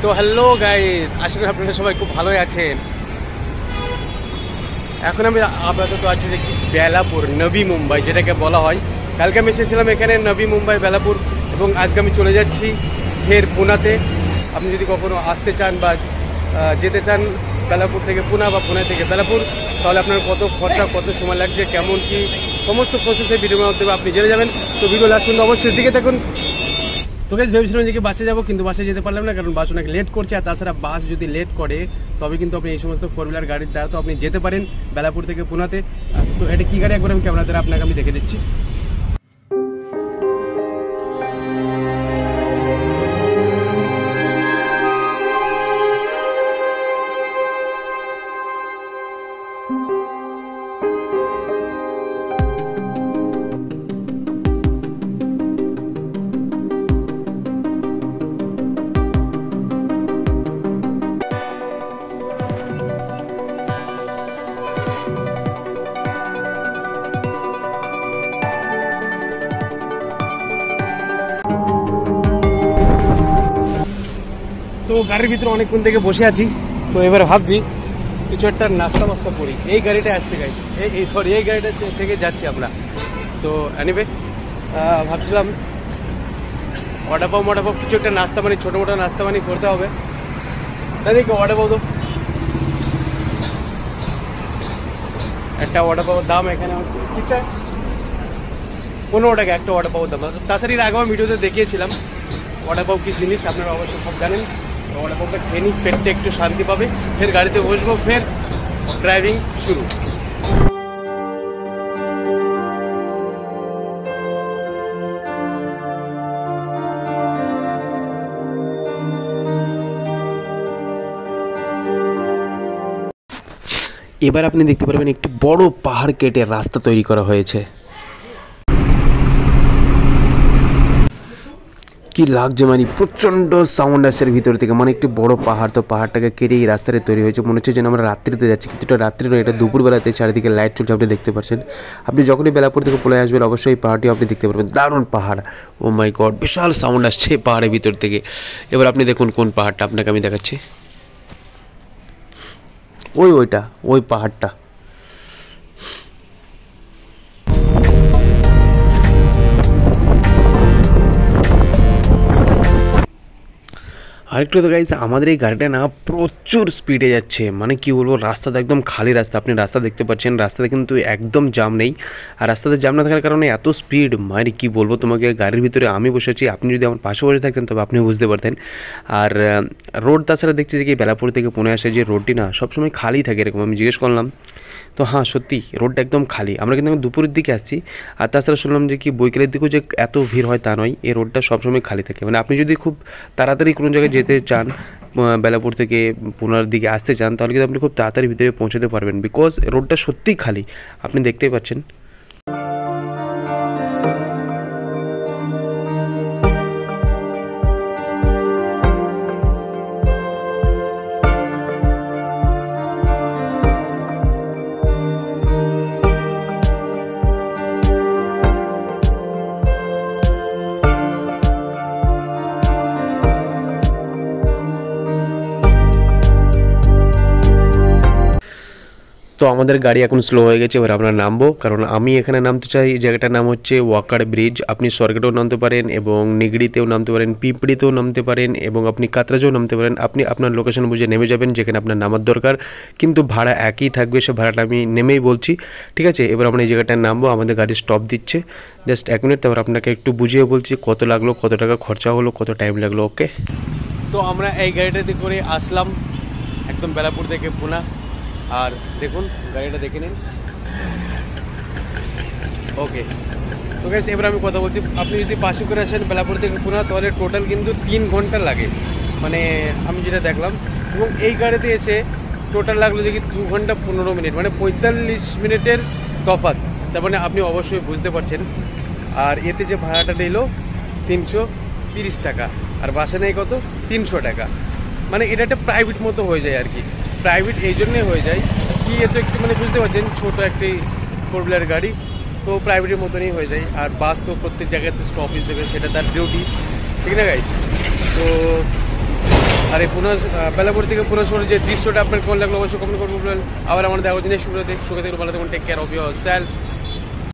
তো hello guys, আশা করি আপনারা সবাই খুব ভালোই আছেন। এখন আমি আপাতত আছি দেখি বেলাপুর, নবী মুম্বাই যেটাকে বলা হয়। কালকে আমি এসেছিলাম এখানে নবী মুম্বাই বেলাপুর, এবং আজকে আমি চলে যাচ্ছি ফের পুনাতে। আপনি যদি কখনো আসতে চান বা যেতে চান বেলাপুর থেকে পুনা বা পুনে থেকে বেলাপুর, তাহলে আপনার কত খরচা, কত সময় লাগছে, কেমন কি সমস্ত প্রসেসে ভিডিওর মাধ্যমে আপনি জেনে যাবেন। তো ভিডিও লাস্ট পর্যন্ত অবশ্যই দিকে দেখুন। তো গাইস, ভেবেছিলাম যে বাসে যাবো, কিন্তু বাসে যেতে পারলাম না, কারণ বাস অনেক লেট করছে। আর তাছাড়া বাস যদি লেট করে তবে কিন্তু আপনি এই সমস্ত ফোর হুইলার গাড়ির দ্বারা তো আপনি যেতে পারেন বেলাপুর থেকে পুনাতে। তো এটা কি গাড়ি একবার আমি ক্যামেরা দ্বারা আপনাকে আমি দেখে দিচ্ছি। তো গাড়ির ভিতরে অনেকক্ষণ থেকে বসে আছি, তো এবার ভাবছি কিছু একটা নাস্তা বাস্তা করি। এই গাড়িটা আসছে গাইস, এই গাড়িটা থেকে যাচ্ছি আমরা। তো এনিওয়ে ভাবছিলাম ওয়াটাপাও কিছু একটা নাস্তা মানে ছোটো মোটো নাস্তা মানে করতে হবে। তাই দেখো ওয়াটাপাও তো একটা ওয়াটাপাওয়ের দাম এখানে হচ্ছে ঠিকটা 15 টাকা একটা ওয়াটাপাওয়ের দাম। তাছাড়া এর আগে আমি ভিডিওতে দেখিয়েছিলাম ওয়াটাপাও কি জিনিস, আপনারা অবশ্যই সব জানেন। ওয়াটাপাওটা খেয়ে নিই, পেটটা একটু শান্তি পাবে, ফের গাড়িতে বসবো, ফের ড্রাইভিং শুরু। এবার আপনি দেখতে পারবেন একটি বড় পাহাড় কেটে রাস্তা তৈরি করা হয়েছে। কি লাগছে, মানে প্রচন্ড সাউন্ড আসছে ভিতর থেকে, মানে একটি বড় পাহাড়, তো পাহাড়টাকে কেটে এই রাস্তাটা তৈরি হয়েছে। মনে হচ্ছে যেন আমরা রাত্রিতে যাচ্ছি, কিন্তু এটা রাত্রি নয়, এটা দুপুরবেলাতে চারিদিকে লাইট চলছে, আপনি দেখতে পাচ্ছেন। আপনি যখনই বেলাপুর থেকে পলে আসবেন অবশ্যই এই পাহাড়টি আপনি দেখতে পারবেন। দারুণ পাহাড়, ও মাই গড, বিশাল সাউন্ড আসছে পাহাড়ের ভিতর থেকে। এবার আপনি দেখুন কোন পাহাড়টা আপনাকে আমি দেখাচ্ছি, ওই পাহাড়টা। আরেকটু তো গাইস, আমাদের এই গাড়িটা না প্রচুর স্পিডে যাচ্ছে, মানে কি বলবো, রাস্তাটা একদম খালি রাস্তা, আপনি রাস্তা দেখতে পাচ্ছেন, রাস্তাতে কিন্তু একদম জ্যাম নেই। আর রাস্তাতে জ্যাম না থাকার কারণে এত স্পিড, মানে কি বলবো তোমাকে, গাড়ির ভিতরে আমি বসেছি, আপনি যদি আমার পাশে বসে থাকতেন তবে আপনি বুঝতে পারতেন। আর রোড তাছাড়া দেখছি যে কি বেলাপুর থেকে পুনে আসে যে রোডটি না সবসময় খালি থাকে এরকম, আমি জিজ্ঞেস করলাম, তো হ্যাঁ সত্যি রোডটা একদম খালি। আমরা কিন্তু দুপুরের দিকে আসছি, আর তাছাড়া শুনলাম যে কি বৈকালের দিকেও যে এত ভিড় হয় তা নয়, এই রোডটা সবসময় খালি থাকে। মানে আপনি যদি খুব তাড়াতাড়ি কোনো জায়গায় যেতে চান, বেলাপুর থেকে পুনার দিকে আসতে চান, তাহলে কিন্তু আপনি খুব তাড়াতাড়ি ভিতরে পৌঁছাতে পারবেন, বিকজ রোডটা সত্যিই খালি, আপনি দেখতেই পাচ্ছেন। তো আমাদের গাড়ি এখন স্লো হয়ে গেছে, এবার আমরা নামবো, কারণ আমি এখানে নামতে চাই। জায়গাটার নাম হচ্ছে ওয়াকার ব্রিজ। আপনি সরকারেও নামতে পারেন, এবং নিগড়িতেও নামতে পারেন, পিঁপড়িতেও নামতে পারেন, এবং আপনি কাতরাজেও নামতে পারেন। আপনি আপনার লোকেশন বুঝে নেমে যাবেন যেখানে আপনার নামার দরকার, কিন্তু ভাড়া একই থাকবে, সে ভাড়াটা আমি নেমেই বলছি, ঠিক আছে। এবার আমরা এই জায়গাটায় নামবো, আমাদের গাড়ি স্টপ দিচ্ছে, জাস্ট 1 মিনিট, তারপর আপনাকে একটু বুঝিয়ে বলছি কত লাগলো, কত টাকা খরচা হলো, কত টাইম লাগলো, ওকে। তো আমরা এই গাড়িটাতে করে আসলাম একদম বেলাপুর থেকে পুনা। আর দেখুন গাড়িটা দেখে নিন, ওকে। তো গাইস, এবার আমি কথা বলছি, আপনি যদি বাসে করে আসেন বেলাপুর থেকে পুনা, তাহলে টোটাল কিন্তু 3 ঘন্টা লাগে, মানে আমি যেটা দেখলাম। এবং এই গাড়িতে এসে টোটাল লাগলো দেখি 2 ঘন্টা 15 মিনিট, মানে 45 মিনিটের তফাৎ। তার মানে আপনি অবশ্যই বুঝতে পারছেন। আর এতে যে ভাড়াটা নিল 330 টাকা, আর বাসে নেই কত 300 টাকা। মানে এটা একটা প্রাইভেট মতো হয়ে যায় আর কি। প্রাইভেট এই জন্যই হয়ে যায় কি, এত একটু মানে বুঝতে পারছেন ছোটো একটি ফোর হুইলার গাড়ি, তো প্রাইভেটের মতনই হয়ে যায়। আর বাস তো প্রত্যেক জায়গাতে স্টপেজ দেবে, সেটা তার ডিউটি, ঠিক না গাইস। তো আর এই বেলাপুর থেকে পুনা শহরের যে দৃশ্যটা আপনার কেমন লাগলো অবশ্যই কমেন্ট করবো বলবেন। আবার আমাদের দেখা হচ্ছে নেক্সট ভিডিওতে। সুখে থেকে ভালো থাকুন, take care of your self.